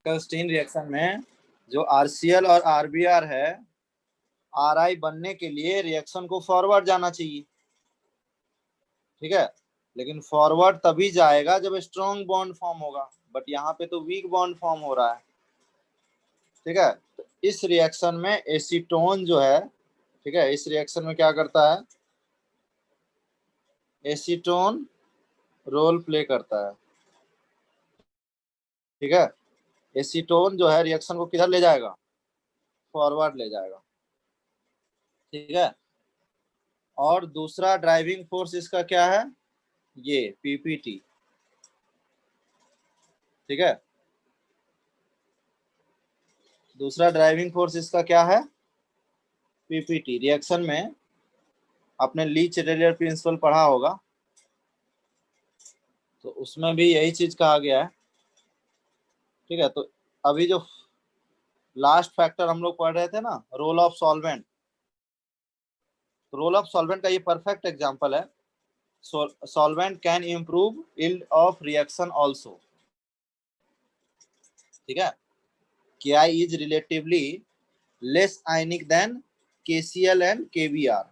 Stein reaction में जो RCL और आरबीआर है, आरआई बनने के लिए रिएक्शन को फॉरवर्ड जाना चाहिए, ठीक है। लेकिन फॉरवर्ड तभी जाएगा जब स्ट्रॉन्ग बॉन्ड फॉर्म होगा, बट यहाँ पे तो वीक बॉन्ड फॉर्म हो रहा है, ठीक है। तो इस रिएक्शन में एसीटोन जो है, ठीक है, इस रिएक्शन में क्या करता है, एसीटोन रोल प्ले करता है, ठीक है। एसीटोन जो है रिएक्शन को किधर ले जाएगा, फॉरवर्ड ले जाएगा, ठीक है। और दूसरा ड्राइविंग फोर्स इसका क्या है, ये पीपीटी, ठीक है। दूसरा ड्राइविंग फोर्स इसका क्या है, पीपीटी। रिएक्शन में आपने लीच रेलियर प्रिंसिपल पढ़ा होगा, तो उसमें भी यही चीज कहा गया है, ठीक है। तो अभी जो लास्ट फैक्टर हम लोग पढ़ रहे थे ना, role of solvent, role of solvent का ये परफेक्ट एग्जांपल है। Solvent can improve yield of reaction also, ठीक है। Ki is relatively less ionic than KCl and KBr,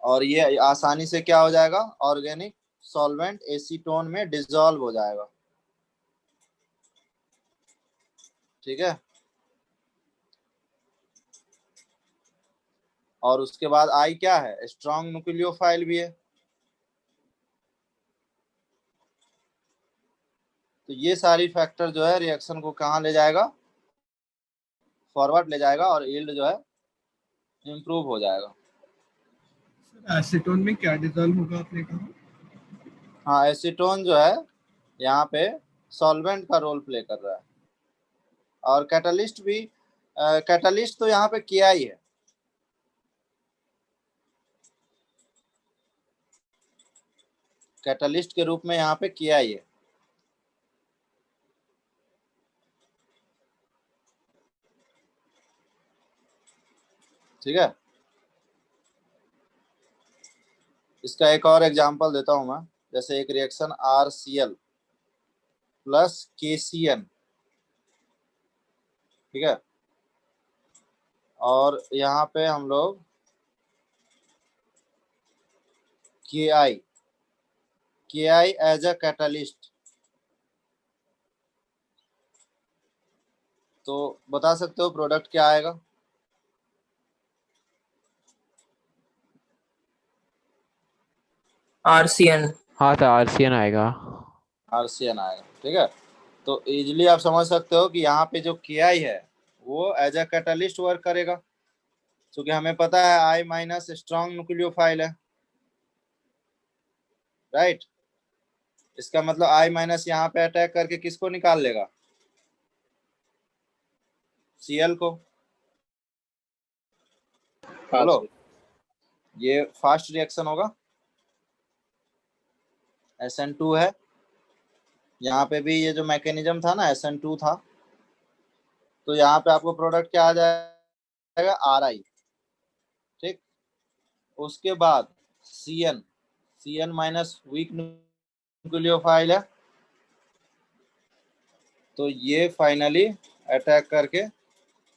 और ये आसानी से क्या हो जाएगा, ऑर्गेनिक सॉल्वेंट एसीटोन में डिसॉल्व हो जाएगा, ठीक है। और उसके बाद आई क्या है, स्ट्रॉन्ग न्यूक्लियोफाइल भी है। तो ये सारी फैक्टर जो है रिएक्शन को कहाँ ले जाएगा, फॉरवर्ड ले जाएगा, और यील्ड जो है इम्प्रूव हो जाएगा। एसीटोन में क्या डिसॉल्व होगा आपने कहा? हाँ, एसीटोन जो है यहाँ पे सॉल्वेंट का रोल प्ले कर रहा है, और कैटलिस्ट भी, कैटलिस्ट तो यहाँ पे किया ही है, कैटलिस्ट के रूप में यहाँ पे किया ही है, ठीक है। इसका एक और एग्जांपल देता हूं मैं, जैसे एक रिएक्शन RCl प्लस KCN, ठीक है। और यहाँ पे हम लोग Ki एज अ कैटलिस्ट, तो बता सकते हो प्रोडक्ट क्या आएगा, आरसीएन। हाँ तो RCN आएगा। RCN आएगा, ठीक है। तो इजिली आप समझ सकते हो कि यहाँ पे जो Ki है वो एज अ कैटलिस्ट वर्क करेगा, क्योंकि हमें पता है I माइनस स्ट्रॉन्ग न्यूक्लियोफाइल है, राइट। इसका मतलब I माइनस यहाँ पे अटैक करके किसको निकाल लेगा, Cl को। बोलो, ये फास्ट रिएक्शन होगा, SN2 है, यहाँ पे भी ये जो मैकेनिज्म था ना SN2 था, तो यहाँ पे आपको प्रोडक्ट क्या आ जाएगा, Ri, ठीक। उसके बाद Cn माइनस वीक न्यूक्लियोफाइल है, तो ये फाइनली अटैक करके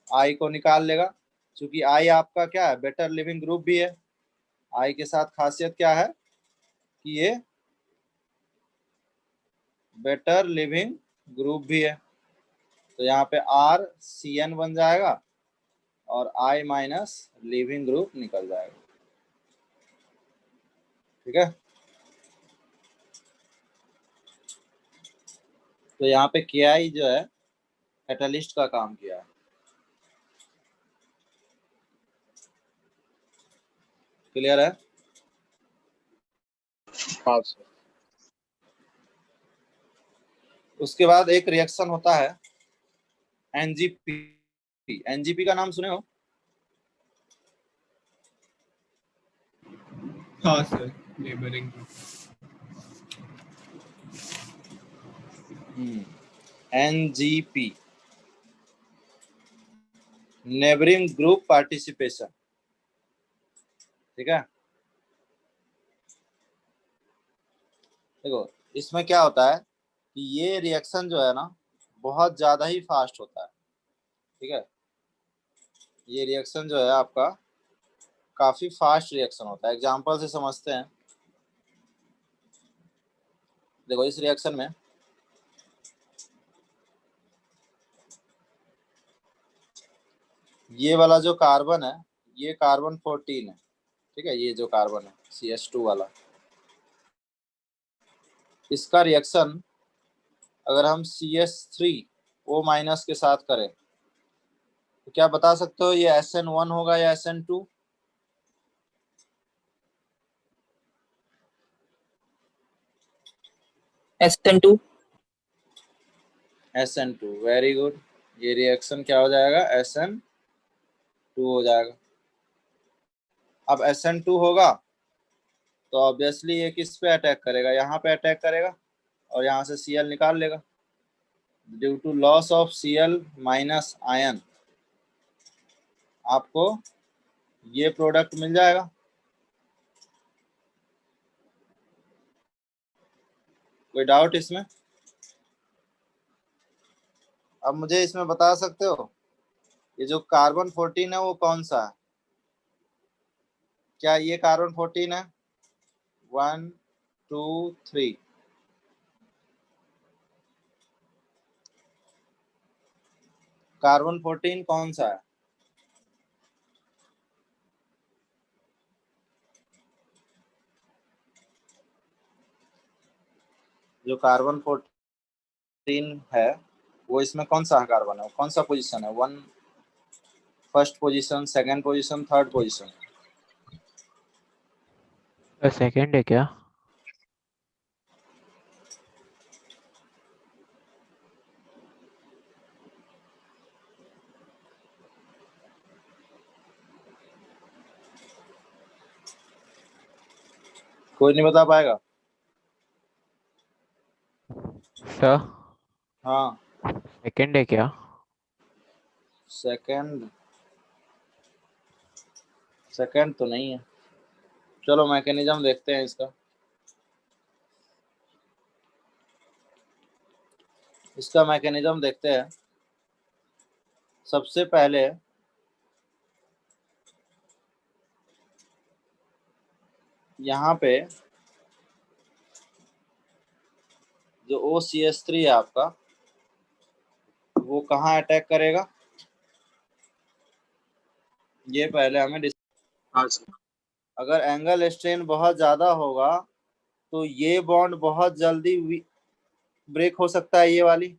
I को निकाल लेगा, क्योंकि I आपका क्या है, बेटर लिविंग ग्रुप भी है। I के साथ खासियत क्या है कि ये बेटर लिविंग ग्रुप भी है, तो यहाँ पे RCN बन जाएगा और I माइनस लिविंग ग्रुप निकल जाएगा, ठीक है। तो यहाँ पे Ki जो है कैटलिस्ट का काम किया है, क्लियर है। हाँ सर। उसके बाद एक रिएक्शन होता है NGP। NGP का नाम सुने हो, हाँ sir, neighbouring. NGP, neighbouring group participation, ठीक है। देखो इसमें क्या होता है कि ये रिएक्शन जो है ना बहुत ज्यादा ही फास्ट होता है। ठीक है, ये रिएक्शन जो है आपका काफी फास्ट रिएक्शन होता है। एग्जांपल से समझते हैं। देखो इस रिएक्शन में ये वाला जो कार्बन है ये कार्बन 14 है। ठीक है, ये जो कार्बन है CH2 वाला, इसका रिएक्शन अगर हम CH3O- के साथ करें तो क्या बता सकते हो, ये SN1 होगा या SN2? SN2। SN2, very good. ये रिएक्शन क्या हो जाएगा, SN2 हो जाएगा। अब SN2 होगा तो ऑब्वियसली ये किस पे अटैक करेगा, यहाँ पे अटैक करेगा और यहाँ से Cl निकाल लेगा। Due to loss of Cl minus ion आपको ये प्रोडक्ट मिल जाएगा। कोई डाउट इसमें? अब मुझे इसमें बता सकते हो ये जो कार्बन 14 है वो कौन सा है? क्या ये कार्बन 14 है? 1 2 3। कार्बन 14 कौन सा है? जो कार्बन 14 है वो इसमें कौन सा कार्बन है, कौन सा पोजीशन है? One, first position, second position, third position? Second है क्या? कोई नहीं बता पाएगा? सर हाँ, सेकंड है क्या? सेकंड, सेकंड तो नहीं है। चलो मैकेनिज्म देखते हैं इसका। इसका मैकेनिज्म देखते हैं। सबसे पहले यहाँ पे जो OCH3 है आपका वो कहाँ अटैक करेगा, ये पहले हमें हाँ सर। अगर एंगल स्ट्रेन बहुत ज्यादा होगा तो ये बॉन्ड बहुत जल्दी ब्रेक हो सकता है, ये वाली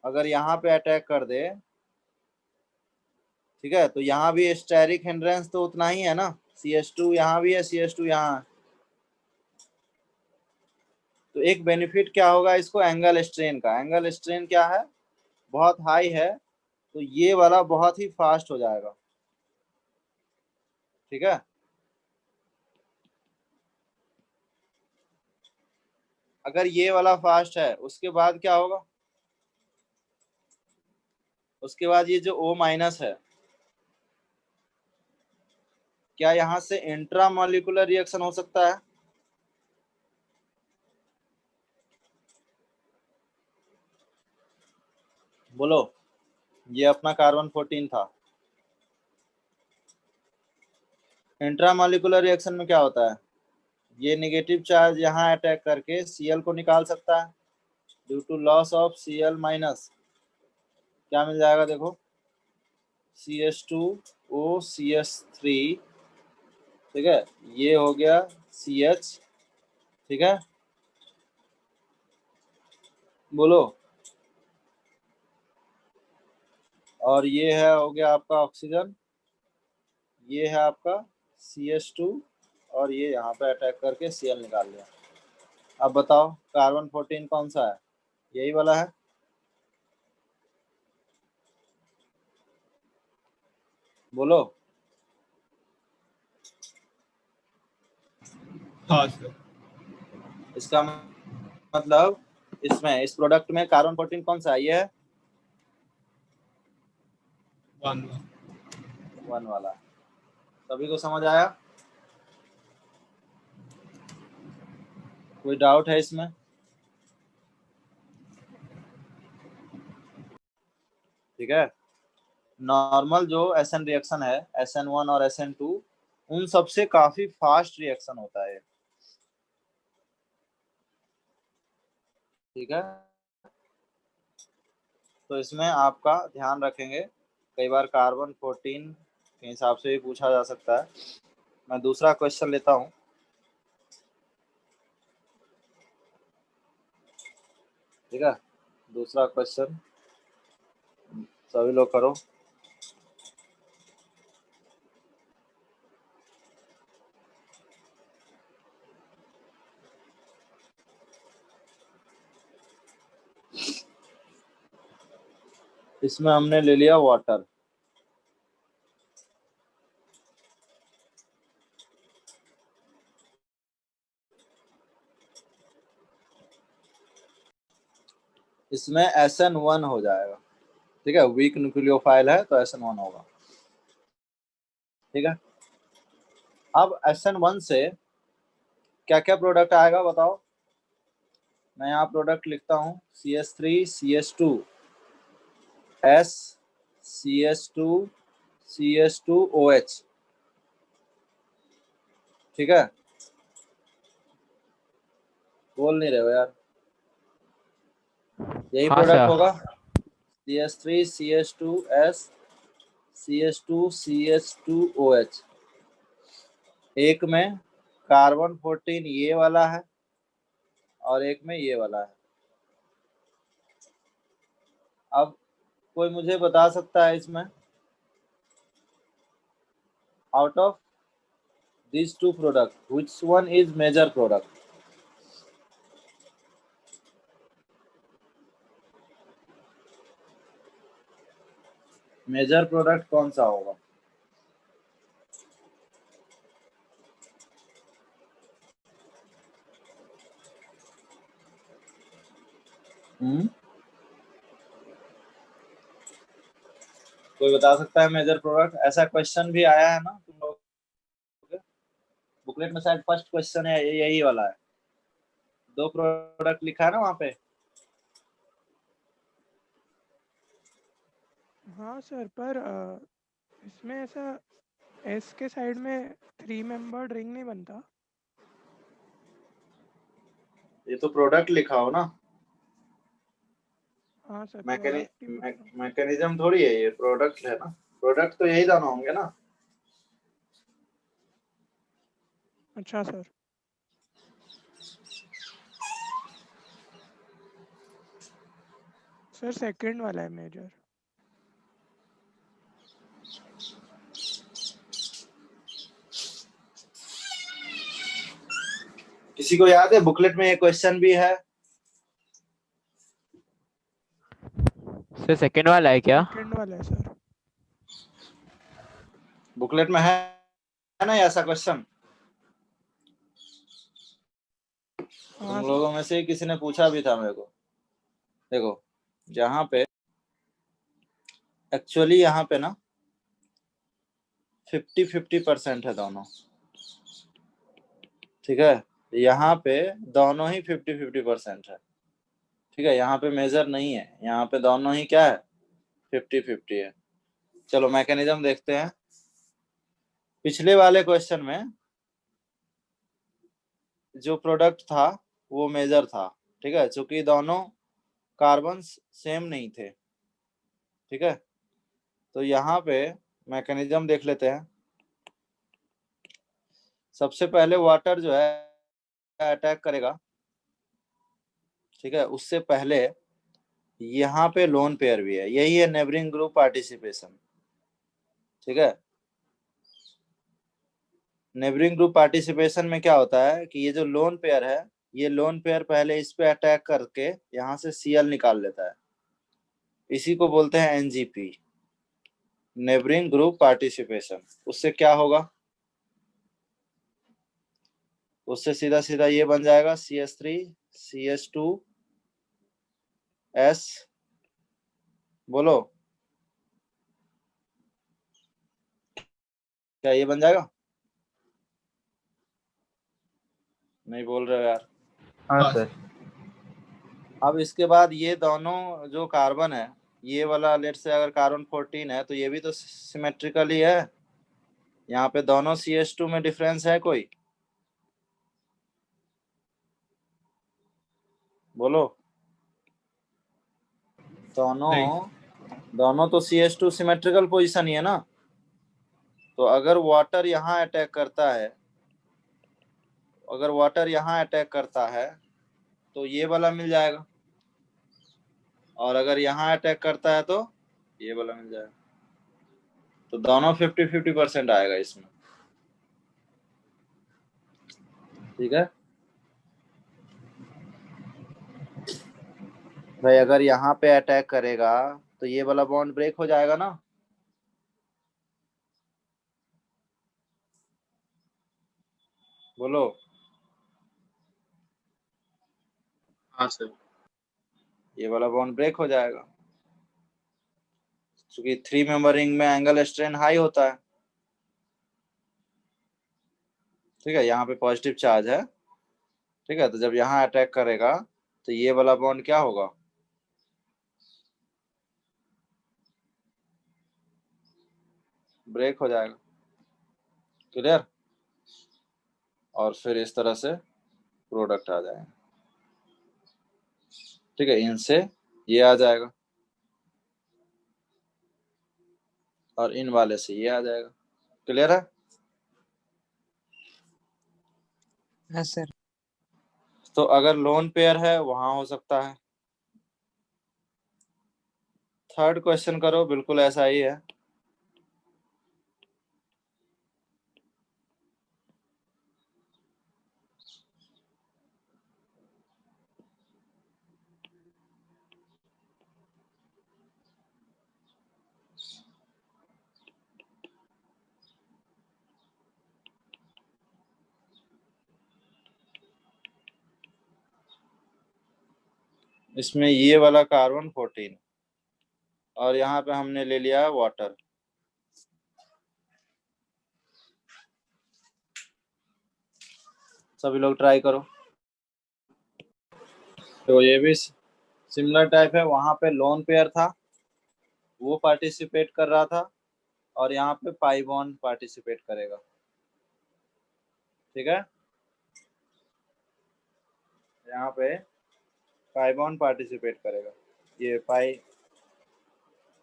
अगर यहाँ पे अटैक कर दे। ठीक है, तो यहाँ भी स्टेरिक हिंड्रेंस तो उतना ही है ना, CH2 यहाँ भी है, CH2 यहाँ है। तो एक बेनिफिट क्या होगा इसको, एंगल स्ट्रेन का। एंगल स्ट्रेन क्या है, बहुत हाई है, तो ये वाला बहुत ही फास्ट हो जाएगा। ठीक है, अगर ये वाला फास्ट है उसके बाद क्या होगा, उसके बाद ये जो O- है, क्या यहाँ से इंट्रा मॉलिक्यूलर रिएक्शन हो सकता है? बोलो, ये अपना कार्बन 14 था। इंट्रा मॉलिक्यूलर रिएक्शन में क्या होता है, ये नेगेटिव चार्ज यहाँ अटैक करके Cl को निकाल सकता है। Due to loss of Cl minus क्या मिल जाएगा, देखो CH2O CH3। ठीक है, ये हो गया CH। ठीक है, बोलो, और ये है हो गया आपका ऑक्सीजन, ये है आपका CH2, और ये यहाँ पे अटैक करके Cl निकाल लिया। अब बताओ कार्बन 14 कौन सा है, यही वाला है? बोलो। हाँ सर। इसका मतलब इसमें इस प्रोडक्ट में कार्बन 14 कौन सा है, ये है 1 1 वाला। सभी को समझ आया? कोई डाउट है इसमें? ठीक है, नॉर्मल जो एसएन रिएक्शन है, SN1 और SN2, उन सबसे काफी फास्ट रिएक्शन होता है। ठीक है, तो इसमें आपका ध्यान रखेंगे, कई बार कार्बन 14 के हिसाब से भी पूछा जा सकता है। मैं दूसरा क्वेश्चन लेता हूं। ठीक है, दूसरा क्वेश्चन सभी लोग करो। इसमें हमने ले लिया वाटर। इसमें SN1 हो जाएगा। ठीक है, वीक न्यूक्लियोफाइल है तो SN1 होगा। ठीक है, अब SN1 से क्या क्या प्रोडक्ट आएगा बताओ। मैं यहाँ प्रोडक्ट लिखता हूँ, CH3 CH2 S CH2 CH2OH। ठीक है, बोल नहीं रहे हो यार, यही हाँ प्रोडक्ट सर। होगा। CH3 CH2S CH2 CH2OH। एक में कार्बन 14 ये वाला है और एक में ये वाला है। अब कोई मुझे बता सकता है इसमें, out of these two product which one is major product? Major product कौन सा होगा? कोई बता सकता है मेजर प्रोडक्ट? ऐसा क्वेश्चन भी आया है ना तुम लोग के बुकलेट में, शायद फर्स्ट क्वेश्चन है यही वाला है। दो प्रोडक्ट लिखा है ना वहाँ पे। हाँ सर, पर इसमें ऐसा एस के साइड में 3 मेंबर्ड रिंग नहीं बनता। ये तो प्रोडक्ट लिखा हो ना, हाँ सर, प्रोडक्ट ही पूछ रहा हूँ। मैकेनिज्म थोड़ी है ये, प्रोडक्ट है ना। प्रोडक्ट तो यही दोनों होंगे ना। अच्छा सर। सर सेकंड वाला है मेजर। किसी को याद है बुकलेट में ये क्वेश्चन भी है? सर सेकंड वाला है क्या? सेकंड वाला है सर। बुकलेट में है ना ऐसा क्वेश्चन? हाँ तुम सर। लोगों में से किसी ने पूछा भी था मेरे को। देखो, जहां पे एक्चुअली यहाँ पे ना 50-50% है दोनों। ठीक है, यहाँ पे दोनों ही 50-50% है। ठीक है, यहाँ पे मेजर नहीं है, यहाँ पे दोनों ही क्या है, 50-50 है। चलो मैकेनिज्म देखते हैं। पिछले वाले क्वेश्चन में जो प्रोडक्ट था वो मेजर था। ठीक है, चूंकि दोनों कार्बन सेम नहीं थे। ठीक है, तो यहाँ पे मैकेनिज्म देख लेते हैं। सबसे पहले वाटर जो है अटैक करेगा। ठीक है, उससे पहले यहाँ पे लोन पेयर भी है, यही है नेबरिंग ग्रुप पार्टिसिपेशन। ठीक है, नेबरिंग ग्रुप पार्टिसिपेशन में क्या होता है कि ये जो लोन पेयर है, ये लोन पेयर पहले इस पे अटैक करके यहाँ से Cl निकाल लेता है। इसी को बोलते हैं NGP, नेबरिंग ग्रुप पार्टिसिपेशन। उससे क्या होगा, उससे सीधा सीधा ये बन जाएगा CH3 CH2S। बोलो, क्या ये बन जाएगा? नहीं बोल रहे हो यार। हाँ हाँ सर। अब इसके बाद ये दोनों जो कार्बन है, ये वाला लेट से अगर कार्बन 14 है तो ये भी तो सिमेट्रिकली है। यहाँ पे दोनों CH2 में डिफरेंस है कोई? बोलो। दोनों नहीं दोनों तो CH2 सिमेट्रिकल पोजीशन ही है ना। तो अगर वाटर यहाँ अटैक करता है, अगर वाटर यहाँ अटैक करता है तो ये वाला मिल जाएगा, और अगर यहाँ अटैक करता है तो ये वाला मिल जाएगा। तो दोनों 50-50% आएगा इसमें। ठीक है भाई, अगर यहाँ पे अटैक करेगा तो ये वाला बॉन्ड ब्रेक हो जाएगा ना। बोलो। हाँ सर ये वाला बॉन्ड ब्रेक हो जाएगा, क्योंकि 3 मेंबर रिंग में एंगल स्ट्रेन हाई होता है। ठीक है, यहाँ पे पॉजिटिव चार्ज है। ठीक है, तो जब यहाँ अटैक करेगा तो ये वाला बॉन्ड क्या होगा? ब्रेक हो जाएगा। क्लियर? और फिर इस तरह से प्रोडक्ट आ जाएगा। ठीक है, इनसे ये आ जाएगा और इन वाले से ये आ जाएगा। क्लियर है? Yes sir. तो अगर लोन पेयर है वहां हो सकता है। थर्ड क्वेश्चन करो, बिल्कुल ऐसा ही है। इसमें ये वाला कार्बन 14 और यहाँ पे हमने ले लिया वाटर। सभी लोग ट्राई करो। तो ये भी सिमिलर टाइप है, वहां पे लोन पेयर था, वो पार्टिसिपेट कर रहा था, और यहाँ पे पाई बॉन्ड पार्टिसिपेट करेगा। ठीक है, यहाँ पे पाई बॉन्ड पार्टिसिपेट करेगा। ये पाई,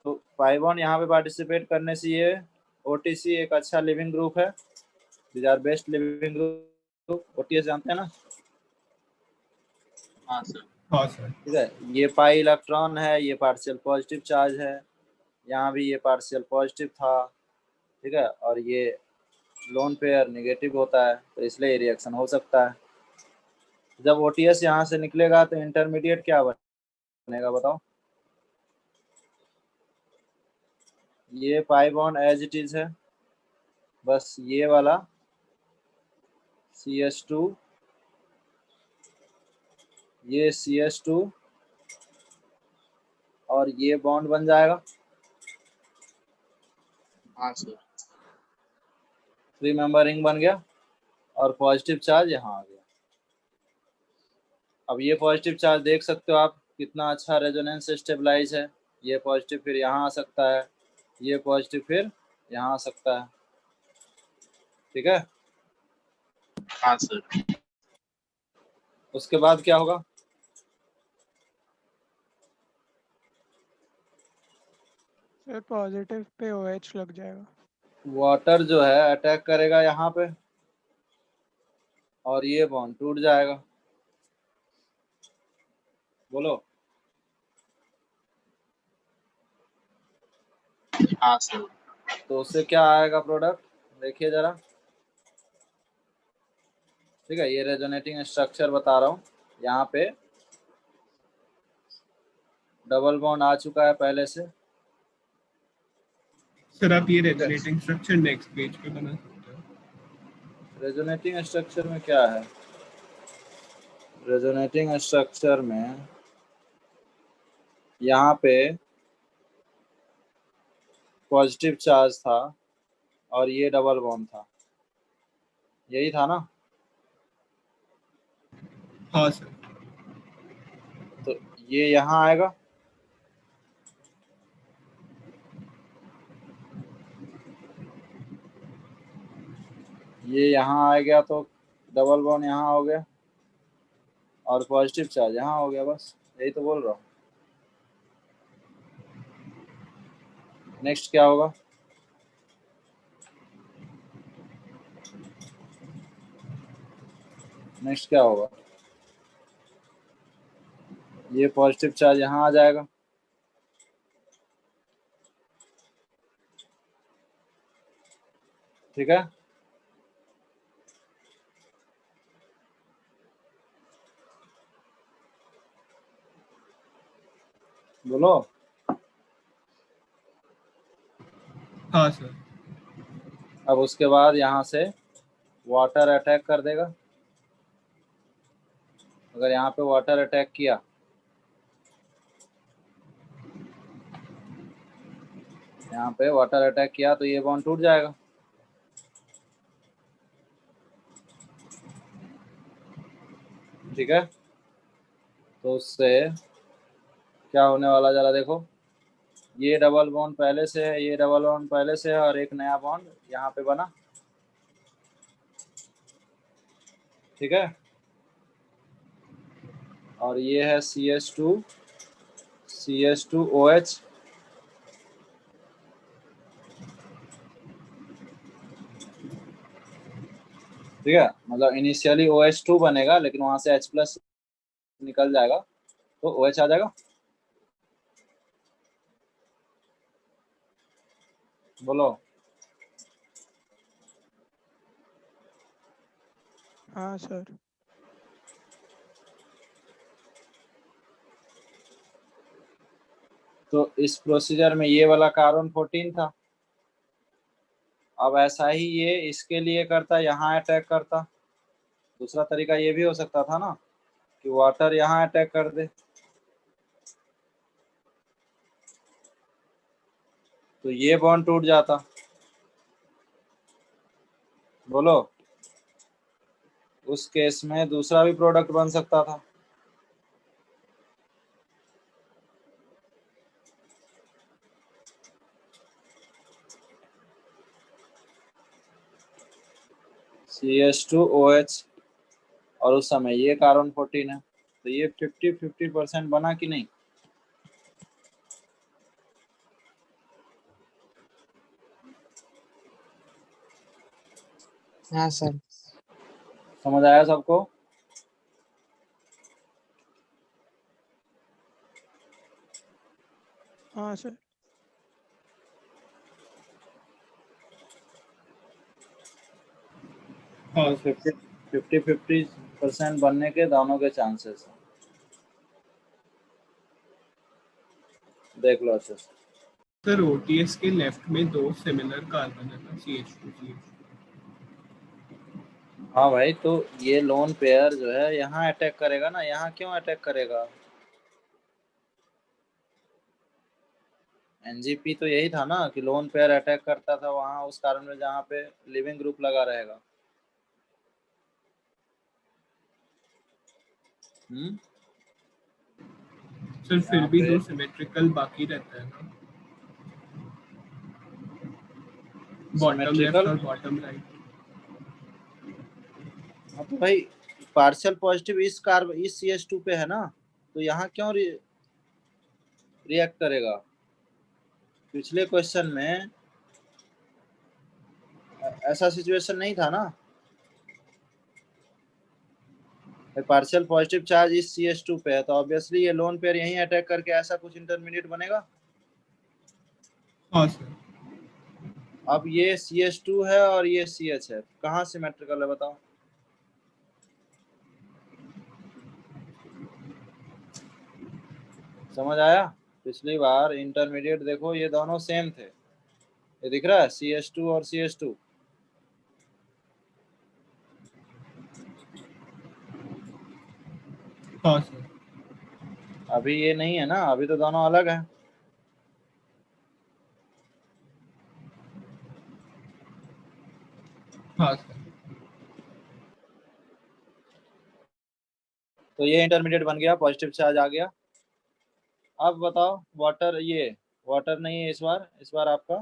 तो पाई बॉन्ड यहाँ पे पार्टिसिपेट करने से ये OTC एक अच्छा लिविंग ग्रुप है। These are best leaving group. OTS जानते हैं ना? हाँ सर हाँ सर ठीक है, ये पाई इलेक्ट्रॉन है, ये पार्शियल पॉजिटिव चार्ज है, यहाँ भी ये पार्शियल पॉजिटिव था। ठीक है, और ये लोन पेयर नेगेटिव होता है, तो इसलिए रिएक्शन हो सकता है। जब OTS यहाँ से निकलेगा तो इंटरमीडिएट क्या बनेगा बताओ? ये pi bond as it is है, बस ये वाला CH2, ये CH2 और ये बॉन्ड बन जाएगा। हाँ सर 3 मेंबर रिंग बन गया और पॉजिटिव चार्ज यहाँ आ गया। अब ये पॉजिटिव चार्ज देख सकते हो आप, कितना अच्छा रेजोनेंस स्टेबलाइज है। ये पॉजिटिव फिर यहाँ आ सकता है, ये पॉजिटिव फिर यहाँ आ सकता है। ठीक है, हाँ सर उसके बाद क्या होगा? सर पॉजिटिव पे OH लग जाएगा। वाटर जो है अटैक करेगा यहाँ पे और ये बॉन्ड टूट जाएगा। बोलो। हाँ सर तो उससे क्या आएगा प्रोडक्ट, देखिए जरा। ठीक है, ये रेजोनेटिंग स्ट्रक्चर बता रहा हूँ। यहाँ पे डबल बॉन्ड आ चुका है पहले से। सर आप ये रेजोनेटिंग स्ट्रक्चर नेक्स्ट पेज पे बना सकते हो। रेजोनेटिंग स्ट्रक्चर में क्या है? रेजोनेटिंग स्ट्रक्चर में यहाँ पे पॉजिटिव चार्ज था और ये डबल बॉन्ड था, यही था ना? हाँ सर ये यहाँ आएगा, ये यहाँ आ गया तो डबल बॉन्ड यहाँ हो गया और पॉजिटिव चार्ज यहाँ हो गया, बस यही तो बोल रहा हूँ। नेक्स्ट क्या होगा? नेक्स्ट क्या होगा? ये पॉजिटिव चार्ज यहाँ आ जाएगा, ठीक है। बोलो। हाँ सर। अब उसके बाद यहाँ से वाटर अटैक कर देगा। अगर यहाँ पे वाटर अटैक किया, यहाँ पे वाटर अटैक किया तो ये बॉन्ड टूट जाएगा। ठीक है, तो उससे क्या होने वाला जरा देखो। ये डबल बॉन्ड पहले से है, ये डबल बॉन्ड पहले से है और एक नया बॉन्ड यहाँ पे बना, ठीक है। और ये है CH2OH, ठीक है। मतलब इनिशियली OH2 बनेगा लेकिन वहां से H+ निकल जाएगा तो OH आ जाएगा। बोलो। हाँ सर। तो इस प्रोसीजर में ये वाला कार्बन 14 था। अब ऐसा ही ये इसके लिए करता, यहाँ अटैक करता। दूसरा तरीका ये भी हो सकता था ना कि वाटर यहाँ अटैक कर दे, तो ये बॉन्ड टूट जाता। बोलो। उस केस में दूसरा भी प्रोडक्ट बन सकता था। CH2OH और उस समय ये कार्बन 14 है, तो ये 50-50% बना कि नहीं? हाँ सर। समझ आया सबको? हाँ सर। हाँ तो 50-50% बनने के दोनों के चांसेस हैं। देख लो अच्छे से। सर, OTS के लेफ्ट में दो सिमिलर कार्बन है ना, CH2 हाँ भाई, तो ये लोन पेयर जो है यहाँ अटैक करेगा ना, यहाँ क्यों अटैक करेगा? NGP तो यही था ना कि लोन पेयर अटैक करता था वहां उस कारण में जहाँ पे लिविंग ग्रुप लगा रहेगा। सर, फिर यहाँ भी पे दो सिमेट्रिकल बाकी रहता है ना, बॉटम लेफ्ट सिमेट्रिकल। और बॉटम राइट। हाँ तो भाई पार्शियल पॉजिटिव इस CH2 पे है ना, तो यहाँ क्यों रिएक्ट करेगा? पिछले क्वेश्चन में ऐसा सिचुएशन नहीं था ना। पार्शियल पॉजिटिव चार्ज इस CH2 पे है तो ऑब्वियसली ये लोन पेयर यहीं अटैक करके ऐसा कुछ इंटरमीडिएट बनेगा। हाँ सर। अब ये CH2 है और ये CH है, कहाँ सिमेट्रिकल है बताओ? समझ आया? पिछली बार इंटरमीडिएट देखो ये दोनों सेम थे, ये दिख रहा है CH2 और CH2। हाँ सर। अभी ये नहीं है ना, अभी तो दोनों अलग है। हाँ सर। तो ये इंटरमीडिएट बन गया, पॉजिटिव चार्ज आ गया, अब बताओ वाटर, ये वाटर नहीं है इस बार आपका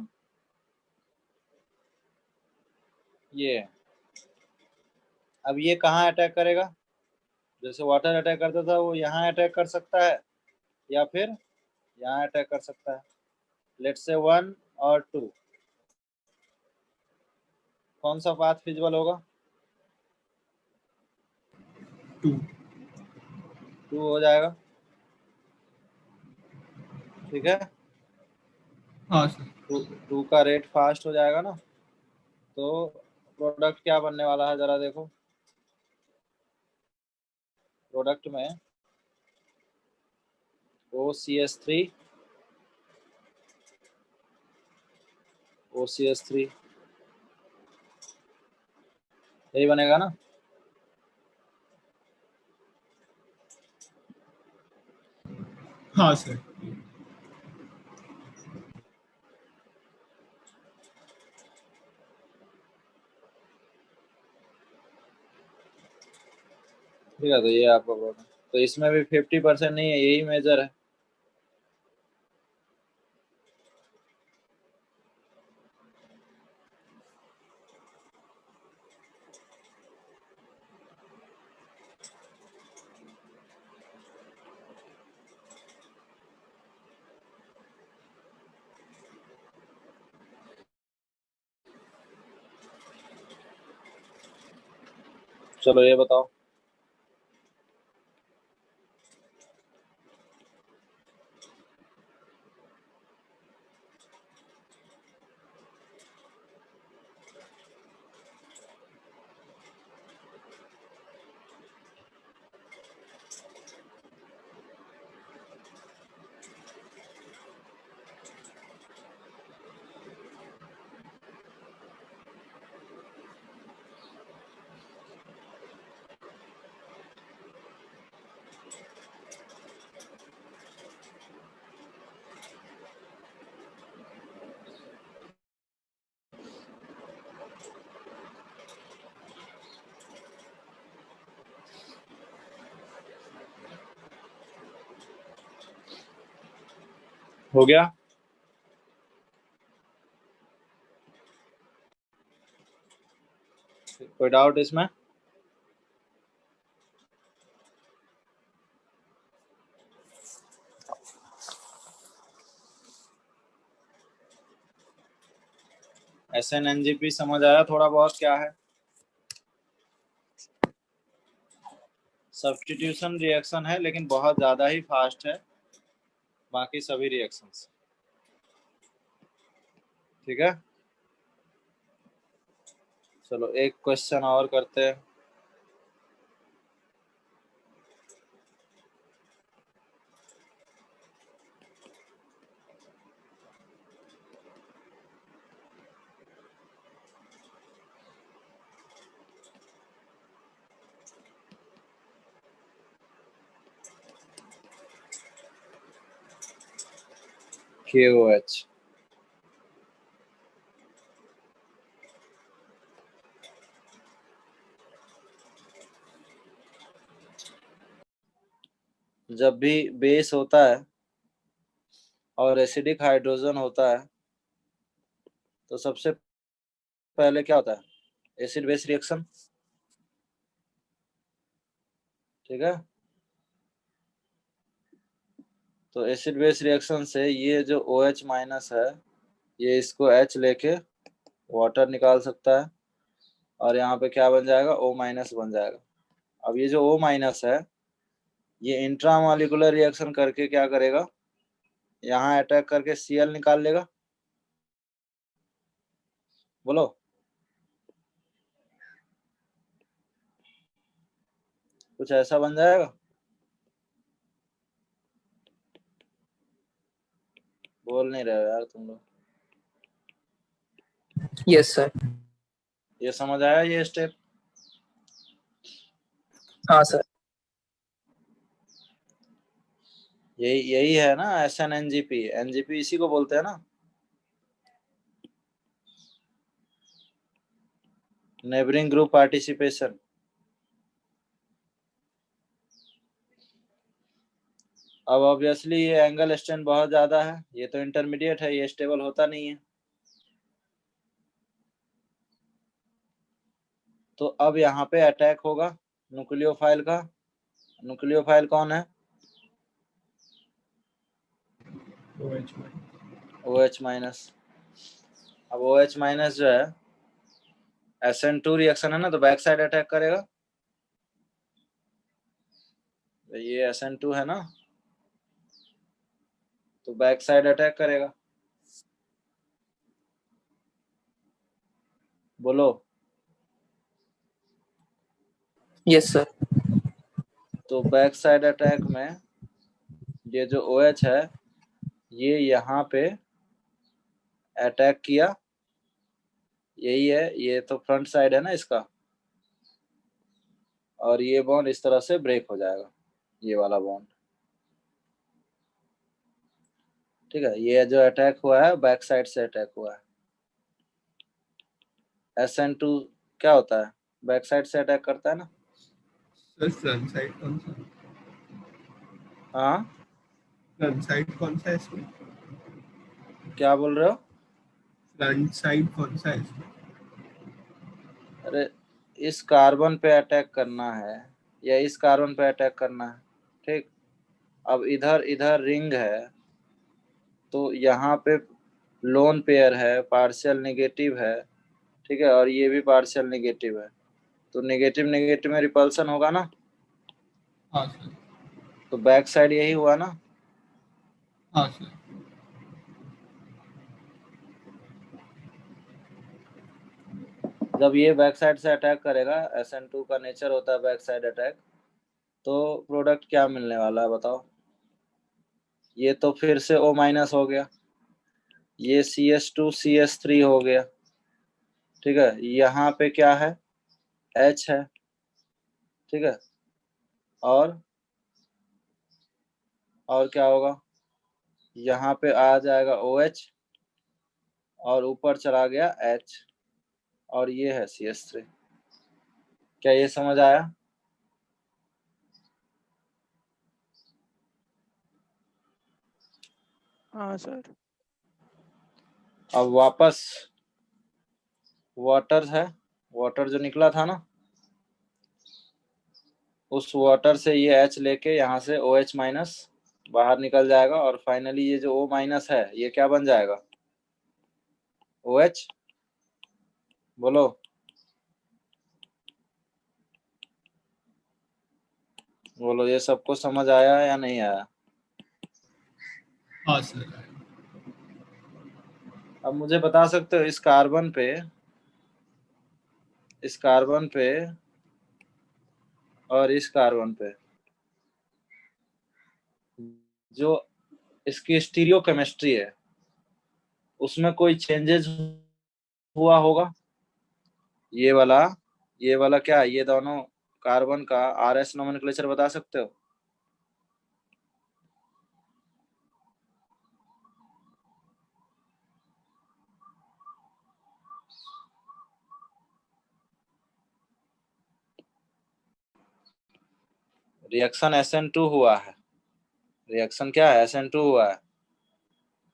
ये। अब ये कहाँ अटैक करेगा? जैसे वाटर अटैक करता था वो यहाँ अटैक कर सकता है या फिर यहाँ अटैक कर सकता है। लेट्स से 1 और 2, कौन सा पाथ फिजिबल होगा? 2। 2 हो जाएगा, ठीक है। हाँ सर। 2 का रेट फास्ट हो जाएगा ना, तो प्रोडक्ट क्या बनने वाला है जरा देखो। प्रोडक्ट में OCS3 OCS3 यही बनेगा ना। हाँ सर। ठीक है, तो ये आपका प्रोडक्ट, तो इसमें भी 50% नहीं है, यही मेजर है। चलो ये बताओ, हो गया? कोई डाउट इसमें? SNNGP समझ आया थोड़ा बहुत क्या है? सब्स्टिट्यूशन रिएक्शन है लेकिन बहुत ज्यादा ही फास्ट है बाकी सभी रिएक्शंस, ठीक है। चलो एक क्वेश्चन और करते हैं। KOH, जब भी बेस होता है और एसिडिक हाइड्रोजन होता है तो सबसे पहले क्या होता है? एसिड बेस रिएक्शन, ठीक है। तो एसिड बेस रिएक्शन से ये जो OH माइनस है ये इसको H लेके वाटर निकाल सकता है और यहाँ पे क्या बन जाएगा? O माइनस बन जाएगा। अब ये जो O माइनस है ये इंट्रामॉलिक्यूलर रिएक्शन करके क्या करेगा? यहाँ अटैक करके Cl निकाल लेगा। बोलो, कुछ ऐसा बन जाएगा? बोल नहीं रहे हो यार तुम लोग। Yes sir. ये समझ आया ये स्टेप? हाँ सर। यही यही है ना SNNGP, NGP इसी को बोलते हैं ना, नेबरिंग ग्रुप पार्टिसिपेशन। अब ऑब्वियसली ये एंगल स्ट्रेंथ बहुत ज्यादा है, ये तो इंटरमीडिएट है, ये स्टेबल होता नहीं है। तो अब यहाँ पे अटैक होगा न्यूक्लियोफाइल का। न्यूक्लियोफाइल कौन है? OH OH minus. अब OH माइनस जो है SN2 रिएक्शन है ना, तो बैक साइड अटैक करेगा। ये SN2 है ना, तो बैक साइड अटैक करेगा। बोलो। Yes sir. तो बैक साइड अटैक में ये जो OH है ये यहाँ पे अटैक किया, यही है, ये तो फ्रंट साइड है ना इसका, और ये बॉन्ड इस तरह से ब्रेक हो जाएगा, ये वाला बॉन्ड। ठीक है, ये जो अटैक हुआ है बैक साइड से अटैक हुआ है। SN2 क्या होता है? बैक साइड से अटैक करता है ना। सर फ्रंट साइड कौन सा? हाँ, फ्रंट साइड कौन सा है इसमें? क्या बोल रहे हो? फ्रंट साइड कौन सा है इसमें? अरे इस कार्बन पे अटैक करना है या इस कार्बन पे अटैक करना है। ठीक, अब इधर इधर रिंग है, तो यहाँ पे लोन पेयर है, पार्शियल नेगेटिव है। ठीक है, और ये भी पार्शियल नेगेटिव है, तो नेगेटिव नेगेटिव में रिपल्सन होगा ना। हाँ सर। तो बैक साइड यही हुआ ना। हाँ सर। जब ये बैक साइड से अटैक करेगा, SN2 का नेचर होता है बैक साइड अटैक, तो प्रोडक्ट क्या मिलने वाला है बताओ? ये तो फिर से O माइनस हो गया, ये CH2 CH3 हो गया। ठीक है, यहाँ पे क्या है? H है। ठीक है, और क्या होगा? यहाँ पे आ जाएगा OH और ऊपर चला गया H, और ये है CH3। क्या ये समझ आया? हाँ सर। अब वापस वाटर है, वाटर जो निकला था ना, उस वाटर से ये H लेके यहाँ से OH माइनस बाहर निकल जाएगा, और फाइनली ये जो O माइनस है ये क्या बन जाएगा? OH। बोलो। बोलो, ये सबको समझ आया या नहीं आया? हाँ सर। अब मुझे बता सकते हो इस कार्बन पे और इस कार्बन पे जो इसकी स्टीरियो केमिस्ट्री है उसमें कोई चेंजेस हुआ होगा? ये वाला क्या, ये दोनों कार्बन का RS नोमेनक्लेचर बता सकते हो? रिएक्शन SN2 हुआ है, रिएक्शन क्या है? SN2 हुआ है,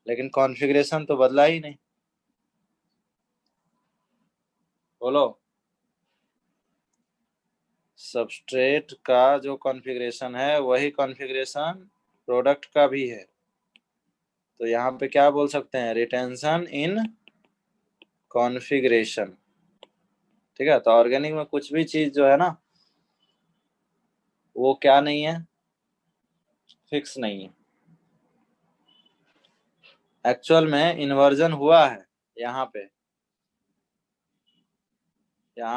लेकिन कॉन्फ़िगरेशन तो बदला ही नहीं। बोलो। सबस्ट्रेट का जो कॉन्फ़िगरेशन है वही कॉन्फ़िगरेशन प्रोडक्ट का भी है, तो यहाँ पे क्या बोल सकते हैं? Retention in configuration. ठीक है, तो ऑर्गेनिक में कुछ भी चीज जो है ना वो क्या नहीं है? फिक्स नहीं है। एक्चुअल में इन्वर्जन हुआ है, यहाँ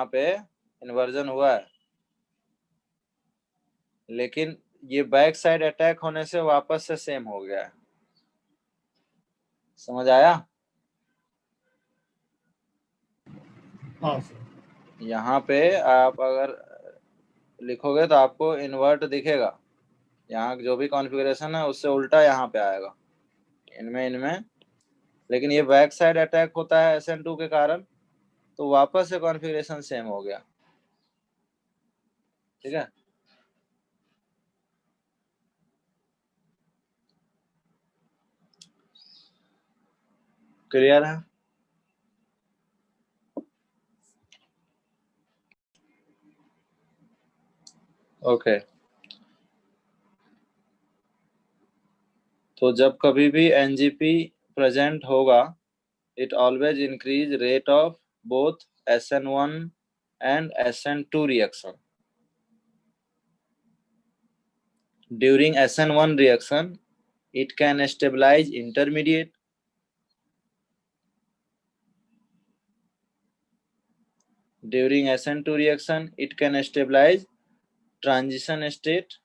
पे इन्वर्जन हुआ है, लेकिन ये बैक साइड अटैक होने से वापस से सेम हो गया है। समझ आया? हाँ सर। यहाँ पे आप अगर लिखोगे तो आपको इन्वर्ट दिखेगा, यहाँ जो भी कॉन्फ़िगरेशन है उससे उल्टा यहाँ पे आएगा, इनमें। लेकिन ये बैक साइड अटैक होता है SN2 के कारण, तो वापस से कॉन्फ़िगरेशन सेम हो गया। ठीक है, क्लियर है? ओके तो जब कभी भी एनजीपी प्रेजेंट होगा, it always increase rate of both SN1 and SN2 reaction. During SN1 reaction, it can stabilize intermediate. During SN2 reaction, it can stabilize transition state.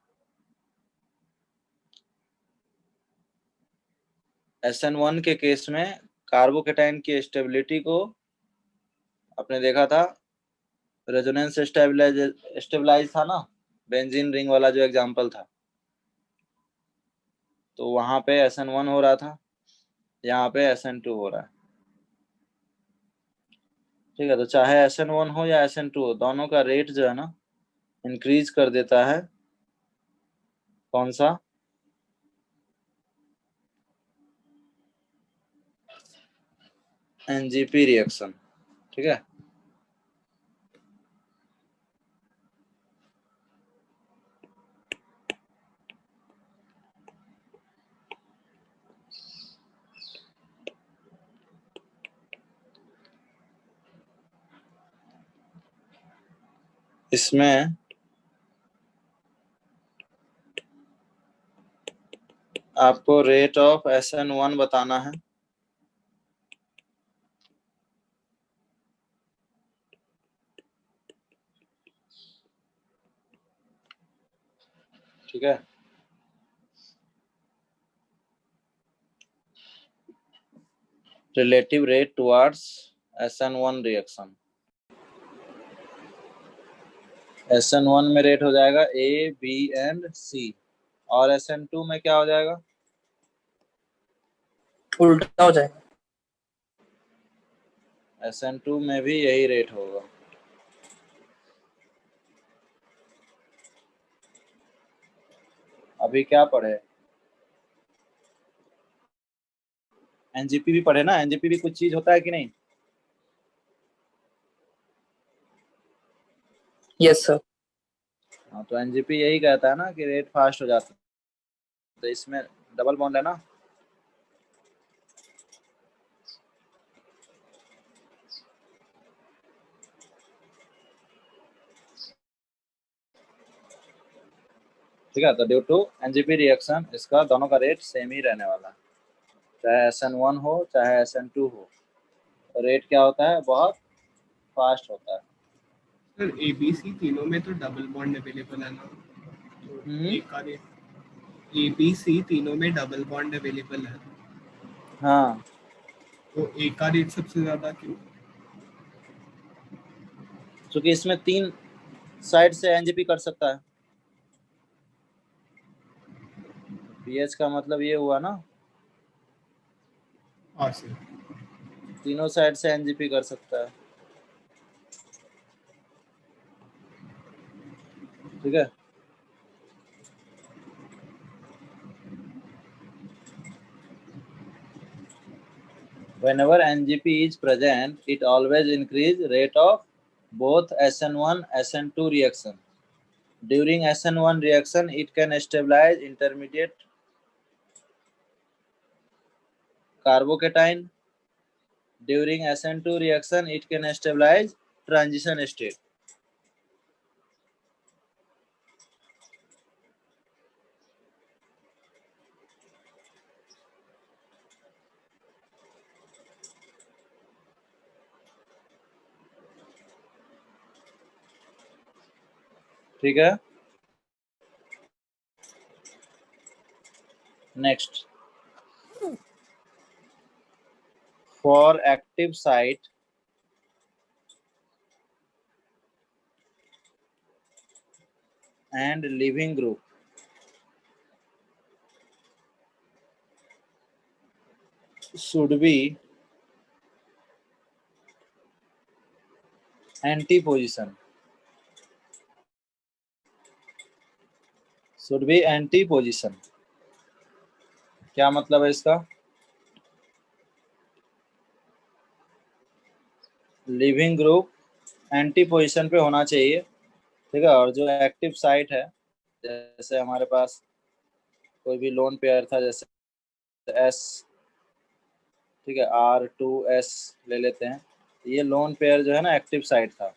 SN1 के केस में carbocation की stability को आपने देखा था, resonance stabilise था ना, benzene ring वाला जो एग्जांपल था, तो वहां पे SN1 हो रहा था, यहाँ पे SN2 हो रहा है। ठीक है, तो चाहे SN1 हो या SN2 हो, दोनों का रेट जो है ना इंक्रीज कर देता है। कौन सा? NGP reaction. ठीक है, इसमें आपको रेट ऑफ SN1 बताना है। ठीक है, relative rate towards SN1 reaction. SN1 में रेट हो जाएगा A, B एंड C, और SN2 में क्या हो जाएगा? उल्टा हो जाएगा। SN2 में भी यही रेट होगा। अभी क्या पढ़े? एनजीपी भी पढ़े ना, एनजीपी भी कुछ चीज होता है कि नहीं? Yes sir. हाँ, तो एनजीपी यही कहता है ना कि रेट फास्ट हो जाता है, तो इसमें डबल बॉन्ड है ना, ठीक है। तो ड्यू टू एनजीपी रिएक्शन इसका दोनों का रेट सेम ही रहने वाला है, चाहे SN1 हो चाहे SN2 हो, तो रेट क्या होता है? बहुत फास्ट होता है। सर एबीसी तीनों में तो डबल बॉन्ड अवेलेबल है ना, तो एक का रेट एबीसी तीनों में डबल बॉन्ड अवेलेबल है, हाँ, तो एक का रेट सबसे ज्यादा क्यों? क्योंकि इसमें 3 साइड से एनजीपी कर सकता है। पीएच का मतलब ये हुआ ना, हाँ सर। तीनों साइड से एनजीपी कर सकता है। ठीक है, whenever NGP is present, it always increase rate of both SN1 SN2 reaction. During SN1 reaction, it can stabilize intermediate carbocation. During SN2 reaction, it can stabilize transition state. ठीक है, next, for active site and leaving group, should be anti position, should be anti position। क्या मतलब है इसका? Leaving group anti position पे होना चाहिए, ठीक है। और जो एक्टिव साइट है, जैसे हमारे पास कोई भी लोन पेयर था, जैसे एस, ठीक है, R2S ले लेते हैं। ये लोन पेयर जो है ना एक्टिव साइट था,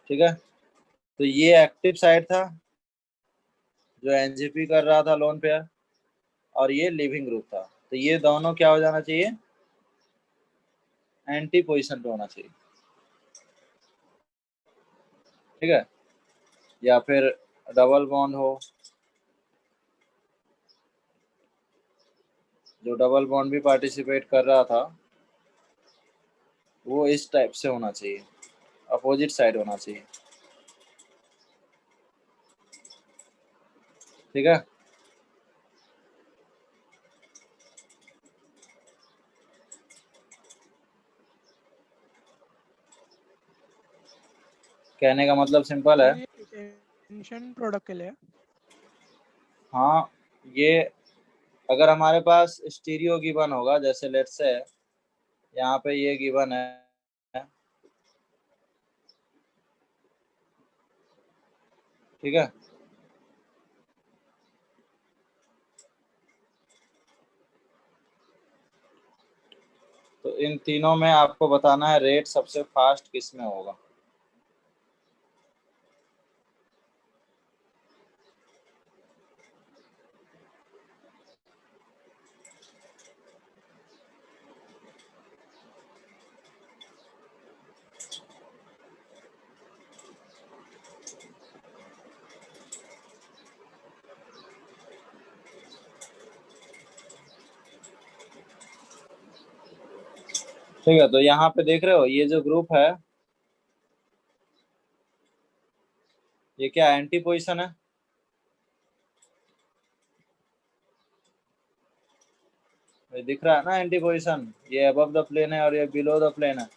ठीक है। तो ये एक्टिव साइट था जो एनजीपी कर रहा था लोन पेयर, और ये लिविंग ग्रुप था। तो ये दोनों क्या हो जाना चाहिए, एंटी पोजीशन पे होना चाहिए, ठीक है। या फिर डबल बॉन्ड हो, जो डबल बॉन्ड भी पार्टिसिपेट कर रहा था वो इस टाइप से होना चाहिए, अपोजिट साइड होना चाहिए, ठीक है। कहने का मतलब सिंपल है। सर ये टेंशन प्रोडक्ट के लिए। हाँ, ये अगर हमारे पास स्टीरियो गिवन होगा, जैसे लेट्स से यहाँ पे ये गिवन है, ठीक है। तो इन तीनों में आपको बताना है रेट सबसे फास्ट किस में होगा। ठीक है, तो यहाँ पे देख रहे हो ये जो ग्रुप है, ये क्या एंटी पोजीशन है, ये दिख रहा है ना एंटी पोजीशन। ये अबव द प्लेन है और ये बिलो द प्लेन है,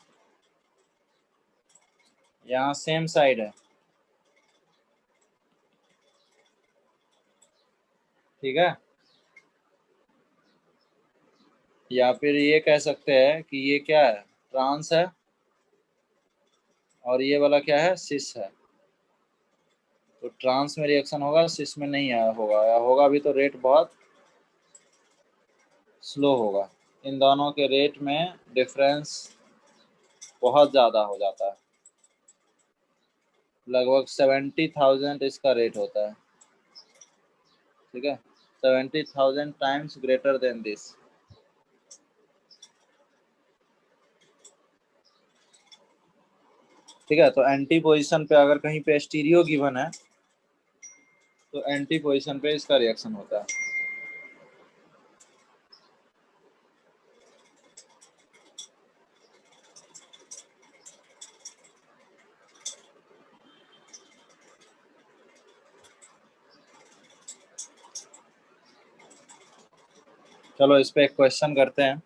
यहाँ सेम साइड है, ठीक है। या फिर ये कह सकते हैं कि ये क्या है, ट्रांस है, और ये वाला क्या है, सिस है। तो ट्रांस में रिएक्शन होगा, सिस में नहीं आया होगा, या होगा भी तो रेट बहुत स्लो होगा। इन दोनों के रेट में डिफरेंस बहुत ज़्यादा हो जाता है, लगभग 70,000 इसका रेट होता है, ठीक है। 70,000 टाइम्स ग्रेटर देन दिस, ठीक है। तो एंटी पोजीशन पे अगर कहीं पे स्टीरियो गिवन है तो एंटी पोजीशन पे इसका रिएक्शन होता है। चलो इस पे एक क्वेश्चन करते हैं।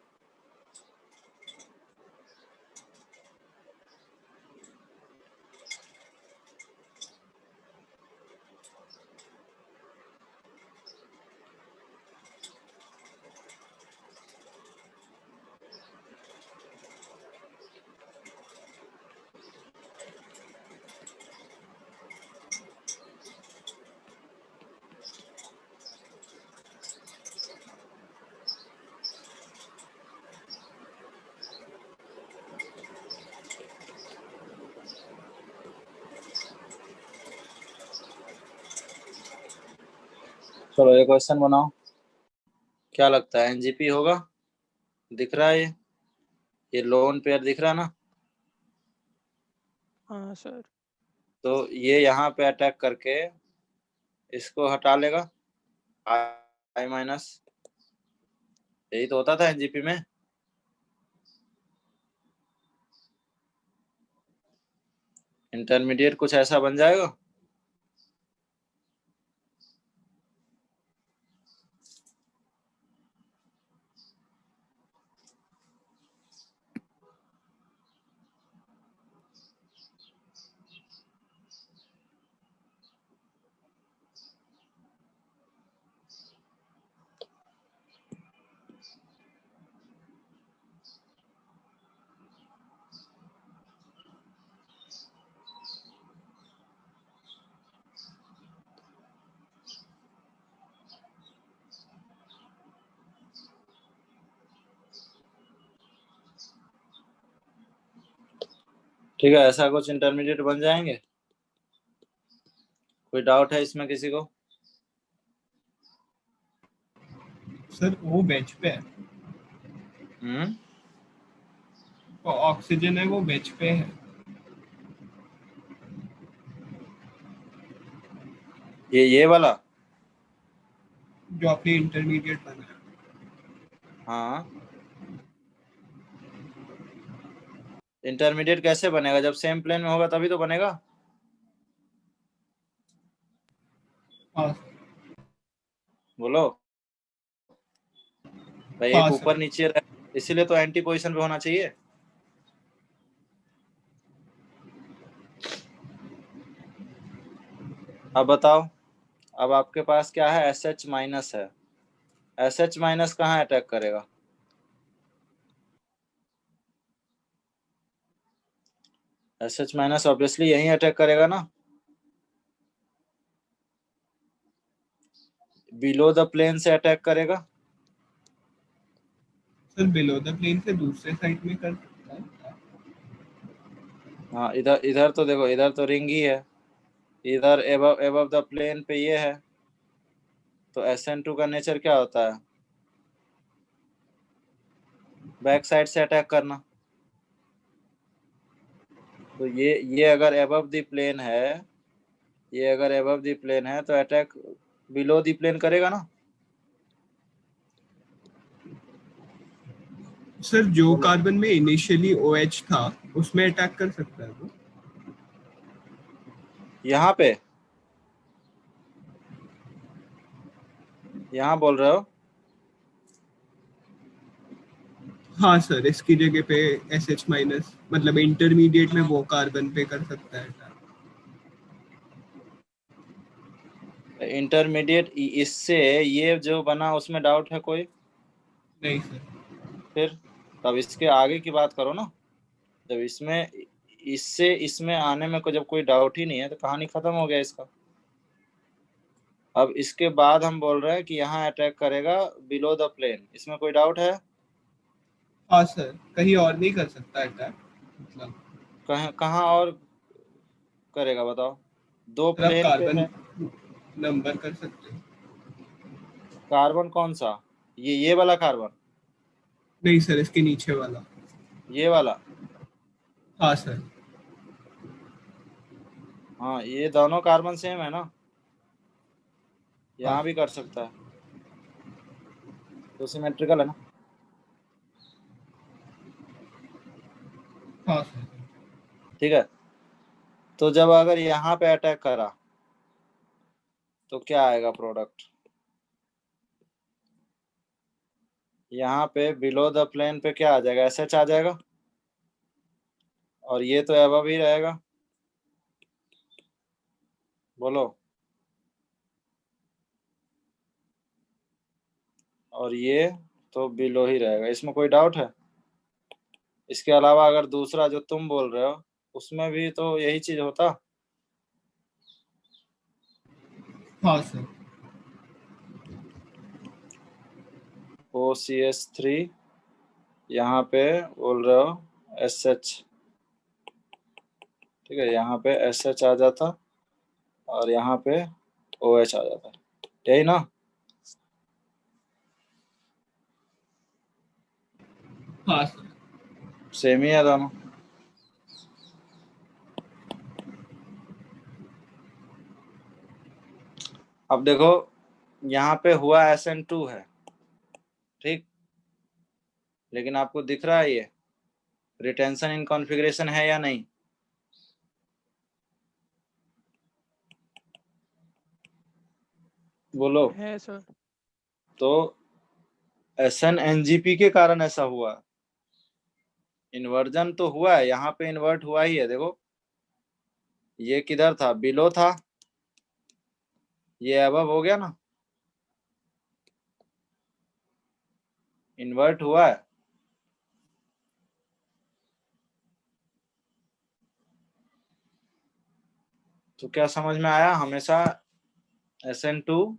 चलो ये क्वेश्चन बनाओ। क्या लगता है एनजीपी होगा, दिख रहा है ये लोन पेयर दिख रहा है ना। हाँ सर। तो ये यहाँ पे अटैक करके इसको हटा लेगा, आई माइनस, यही तो होता था एनजीपी में। इंटरमीडिएट कुछ ऐसा बन जाएगा। ठीक है, ऐसा कुछ इंटरमीडिएट बन जाएंगे? कोई डाउट है इसमें किसी को? सर वो बेंच पे है, वो ऑक्सीजन है, वो बेंच पे है। ये वाला? जो आपने इंटरमीडिएट बनाया। हाँ, इंटरमीडिएट कैसे बनेगा? जब सेम प्लेन में होगा तभी तो बनेगा। हाँ बोलो भाई, हाँ एक सर। ऊपर नीचे रहे, इसीलिए तो एंटी पोजीशन पे होना चाहिए। अब बताओ, अब आपके पास क्या है? SH माइनस है। SH माइनस कहाँ अटैक करेगा? SH माइनस ऑब्वियसली यहीं अटैक करेगा ना, बिलो द प्लेन से अटैक करेगा। सर बिलो द प्लेन से दूसरे साइड में कर सकता है। हाँ, इधर इधर तो देखो, इधर तो रिंग ही है, इधर एबव एबव द प्लेन पे ये है, तो SN2 का नेचर क्या होता है? बैक साइड से अटैक करना। तो ये अगर एबव द प्लेन है, ये अगर एबव द प्लेन है तो अटैक बिलो द प्लेन करेगा ना। सर जो बोलो। कार्बन में इनिशियली OH था उसमें अटैक कर सकता है वो। यहाँ पे, यहाँ बोल रहे हो? हाँ सर, इसकी जगह पे SH माइनस मतलब इंटरमीडिएट में वो कार्बन पे कर सकता है attack। इंटरमीडिएट इससे ये जो बना उसमें डाउट है कोई? नहीं सर। फिर तब इसके आगे की बात करो ना। जब इसमें इससे इसमें आने में जब कोई डाउट ही नहीं है तो कहानी खत्म हो गया इसका। अब इसके बाद हम बोल रहे हैं कि यहाँ अटैक करेगा बिलो द प्लेन, इसमें कोई डाउट है? हाँ सर, कहीं और नहीं कर सकता अटैक मतलब। कहाँ कहाँ और करेगा बताओ? दो सर आप प्लेन पे कार्बन है। नंबर कर सकते हो। कार्बन कौन सा? ये वाला कार्बन? नहीं सर, इसके नीचे वाला। ये वाला? हाँ सर। हाँ, ये दोनों कार्बन सेम है ना, हाँ यहाँ भी कर सकता है, तो सिमेट्रिकल है ना। हाँ सर। ठीक है, तो जब अगर यहाँ पे अटैक करा तो क्या आएगा प्रोडक्ट? यहाँ पे बिलो द प्लेन पे क्या आ जाएगा? SH आ जाएगा, और ये तो अबव ही रहेगा। बोलो। और ये तो बिलो ही रहेगा, इसमें कोई डाउट है? इसके अलावा अगर दूसरा जो तुम बोल रहे हो उसमें भी तो यही चीज होता। हाँ सर। OCH3, यहाँ पे बोल रहे हो SH, ठीक है, यहाँ पे SH आ जाता और यहाँ पे OH आ जाता, यही ना? हाँ सर। सेम ही है दोनों। अब देखो, यहाँ पे हुआ SN2 है, ठीक, लेकिन आपको दिख रहा है ये रिटेंशन इन कॉन्फ़िगरेशन है या नहीं? बोलो। है सर। तो SNNGP के कारण ऐसा हुआ, इन्वर्जन तो हुआ है, यहाँ पे इन्वर्ट हुआ ही है। देखो, ये किधर था? बिलो था, ये अबव हो गया ना, इन्वर्ट हुआ है। तो क्या समझ में आया? हमेशा SN2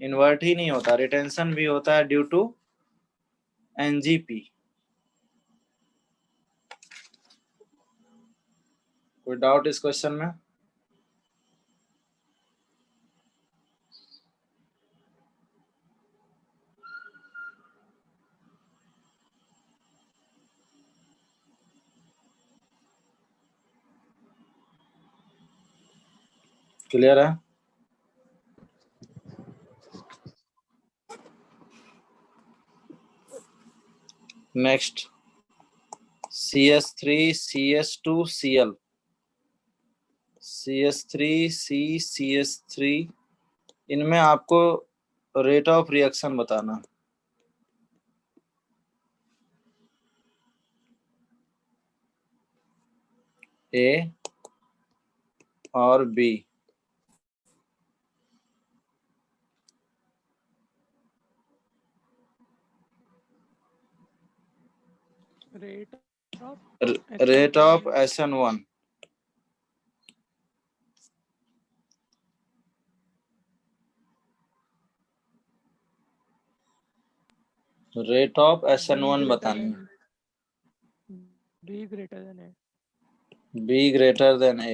इन्वर्ट ही नहीं होता, रिटेंशन भी होता है ड्यू टू NGP। कोई डाउट इस क्वेश्चन में? क्लियर है? Next CS3 CS2 Cl, CS3 C CS3, इनमें आपको रेट ऑफ रिएक्शन बताना। A और B, rate of rate of SN1, rate of SN1 बतानी। Be greater than A. B greater than A।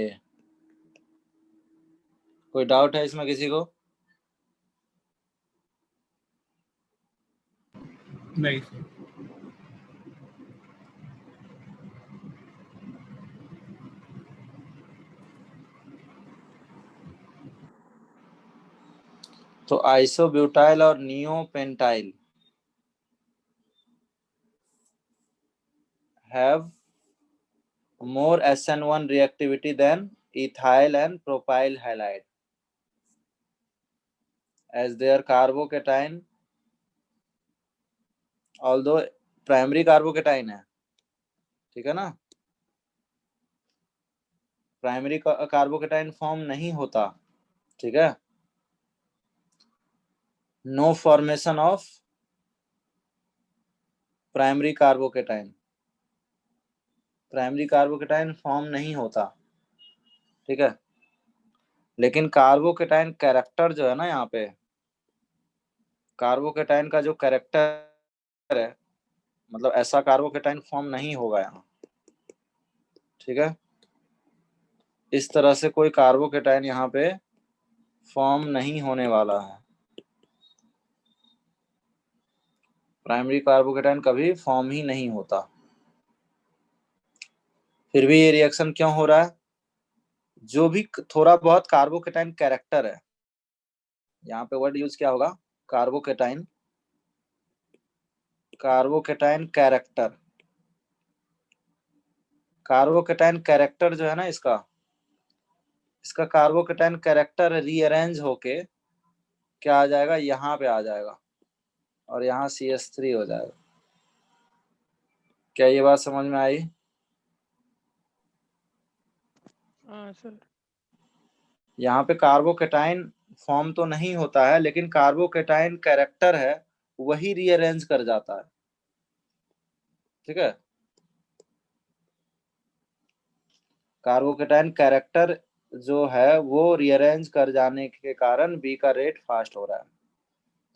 कोई doubt है इसमें किसी को? नहीं सर। तो आइसोब्यूटाइल और neopentyl have more SN1 reactivity than ethyl and propyl halide, as their carbocation, although primary carbocation है, ठीक है ना, प्राइमरी कार्बोकेटाइन फॉर्म नहीं होता, ठीक है, no formation of primary carbocation, primary carbocation form नहीं होता, ठीक है, लेकिन कार्बोकेटाइन कैरेक्टर जो है ना, यहाँ पे कार्बोकेटाइन का जो कैरेक्टर है, मतलब ऐसा कार्बोकेटाइन फॉर्म नहीं होगा यहाँ, ठीक है, इस तरह से कोई कार्बोकेटाइन यहाँ पे फॉर्म नहीं होने वाला है, प्राइमरी कार्बोकेटाइन कभी फॉर्म ही नहीं होता। फिर भी ये रिएक्शन क्यों हो रहा है? जो भी थोड़ा बहुत कार्बोकेटाइन कैरेक्टर है, यहाँ पे वर्ड यूज क्या होगा? Carbocation, carbocation character, carbocation character जो है ना, इसका कार्बोकेटाइन कैरेक्टर रीअरेंज होके क्या आ जाएगा? यहाँ पे आ जाएगा और यहाँ CS3 हो जाएगा। क्या ये बात समझ में आई? हाँ सर। यहाँ पे कार्बोकेटाइन फॉर्म तो नहीं होता है, लेकिन कार्बोकेटाइन कैरेक्टर है वही रीअरेंज कर जाता है, ठीक है, कार्बोकेटाइन कैरेक्टर जो है वो रीअरेंज कर जाने के कारण बी का रेट फास्ट हो रहा है।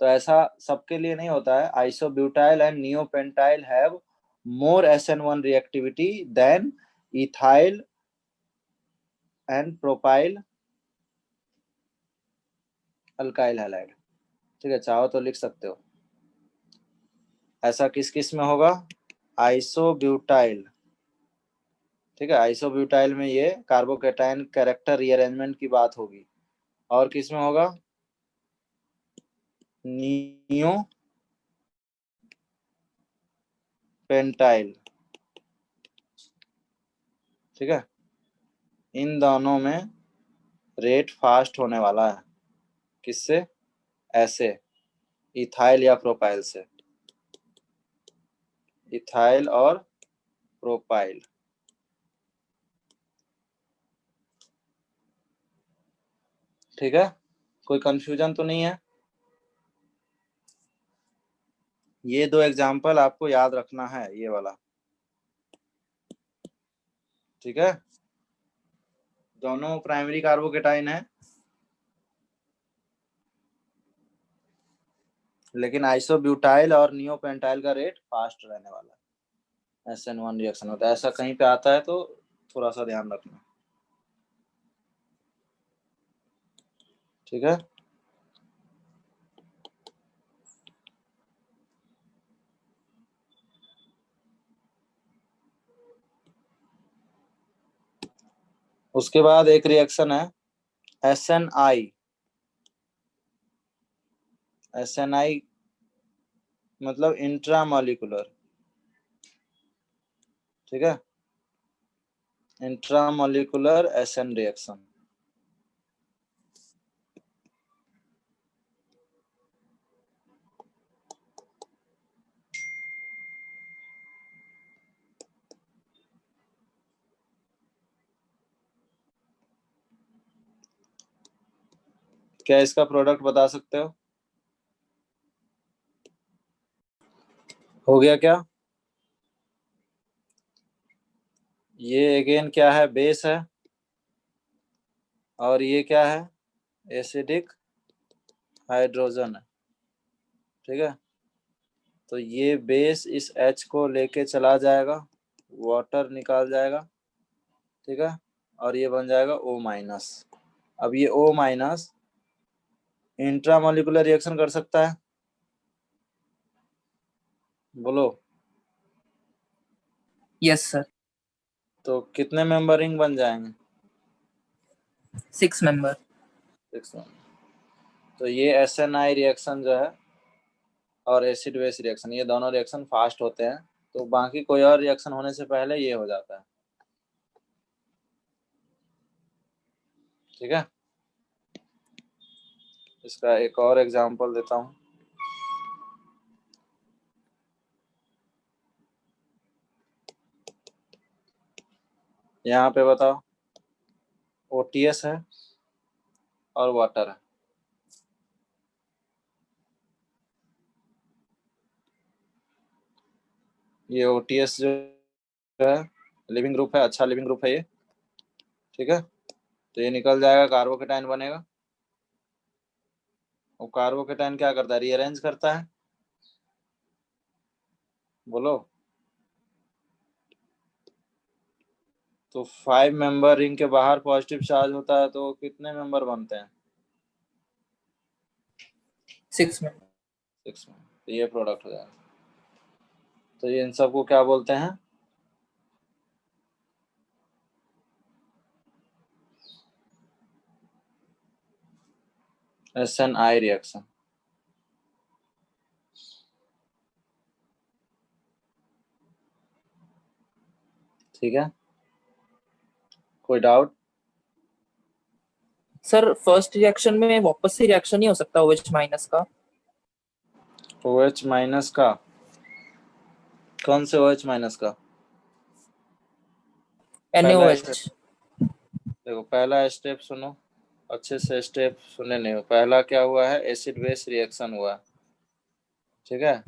तो ऐसा सबके लिए नहीं होता है। Isobutyl and neopentyl have more SN1 reactivity than ethyl and propyl alkyl halide, ठीक है, चाहो तो लिख सकते हो। ऐसा किस किस में होगा? आइसोब्यूटाइल, ठीक है, आइसोब्यूटाइल में ये कार्बोकेटाइन कैरेक्टर रीअरेंजमेंट की बात होगी। और किस में होगा? नियोपेंटाइल, ठीक है, इन दोनों में रेट फास्ट होने वाला है। किससे? ऐसे इथाइल या प्रोपाइल से, इथाइल और प्रोपाइल, ठीक है, कोई कंफ्यूजन तो नहीं है? ये दो एग्जाम्पल आपको याद रखना है, ये वाला, ठीक है, दोनों प्राइमरी कार्बोकेटाइन है, लेकिन आइसोब्यूटाइल और नियोपेंटाइल का रेट फास्ट रहने वाला है, SN1 रिएक्शन होता है। ऐसा कहीं पे आता है तो थोड़ा सा ध्यान रखना। ठीक है। उसके बाद एक रिएक्शन है SNI। SNI मतलब इंट्रामॉलिक्यूलर, ठीक है, इंट्रामॉलिक्यूलर SN रिएक्शन। क्या इसका प्रोडक्ट बता सकते हो गया क्या? ये अगेन क्या है, बेस है, और ये क्या है, एसिडिक हाइड्रोजन है, ठीक है। तो ये बेस इस H को लेके चला जाएगा, वाटर निकाल जाएगा, ठीक है, और ये बन जाएगा O-। अब ये O- इंट्रामॉलिक्यूलर रिएक्शन कर सकता है, बोलो। Yes sir. तो कितने मेंबर रिंग बन जाएंगे? 6 मेंबर। 6 मेंबर। तो ये SNI रिएक्शन जो है और एसिड बेस रिएक्शन, ये दोनों रिएक्शन फास्ट होते हैं, तो बाकी कोई और रिएक्शन होने से पहले ये हो जाता है, ठीक है। इसका एक और एग्जांपल देता हूँ। यहाँ पे बताओ, OTS है और वाटर है, ये OTS जो है लिविंग ग्रुप है, अच्छा लिविंग ग्रुप है ये, ठीक है। तो ये निकल जाएगा, कार्बोकेटाइन बनेगा। वो कार्बोकेटाइन क्या करता है, रीअरेंज करता है, बोलो। तो 5 मेंबर रिंग के बाहर पॉजिटिव चार्ज होता है, तो कितने मेंबर बनते हैं? 6 मेंबर। 6 में। तो ये प्रोडक्ट हो जाएगा। तो ये इन सबको क्या बोलते हैं? SNI रिएक्शन, ठीक है। कोई डाउट? सर फर्स्ट रिएक्शन में वापस से रिएक्शन नहीं हो सकता OH- का? OH- का? कौन से OH- का? पहला स्टेप NaOH। देखो, पहला स्टेप सुनो अच्छे से, स्टेप सुने नहीं हो। पहला क्या हुआ है, एसिड बेस रिएक्शन हुआ, ठीक है।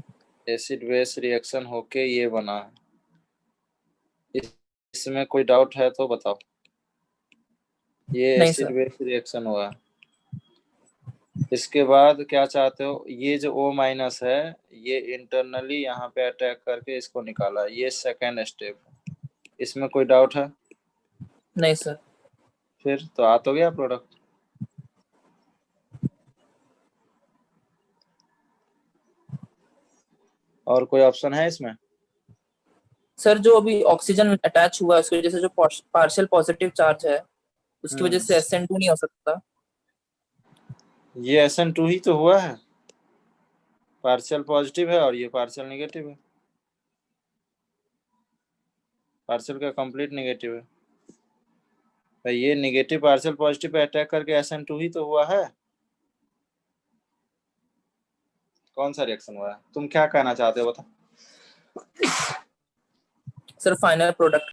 एसिड बेस रिएक्शन होके ये बना है। इसमें कोई डाउट है तो बताओ। ये नहीं एसिड सर। बेस रिएक्शन हुआ है। इसके बाद क्या चाहते हो, ये जो O- है, ये इंटरनली यहाँ पे अटैक करके इसको निकाला, ये सेकेंड स्टेप। इसमें कोई डाउट है? नहीं सर। फिर तो आ तो गया प्रोडक्ट। और कोई ऑप्शन है इसमें? सर जो अभी ऑक्सीजन अटैच हुआ है उसकी वजह से जो पार्शियल पॉजिटिव चार्ज है उसकी वजह से SN2 नहीं हो सकता। ये SN2 ही तो हुआ है, पार्शियल पॉजिटिव है और ये पार्शियल नेगेटिव है, पार्शियल का कंप्लीट नेगेटिव है। भाई ये negative partial positive pay attack करके SN2 ही तो हुआ है। कौन सा रिएक्शन हुआ है, तुम क्या कहना चाहते हो, बता। Sir final product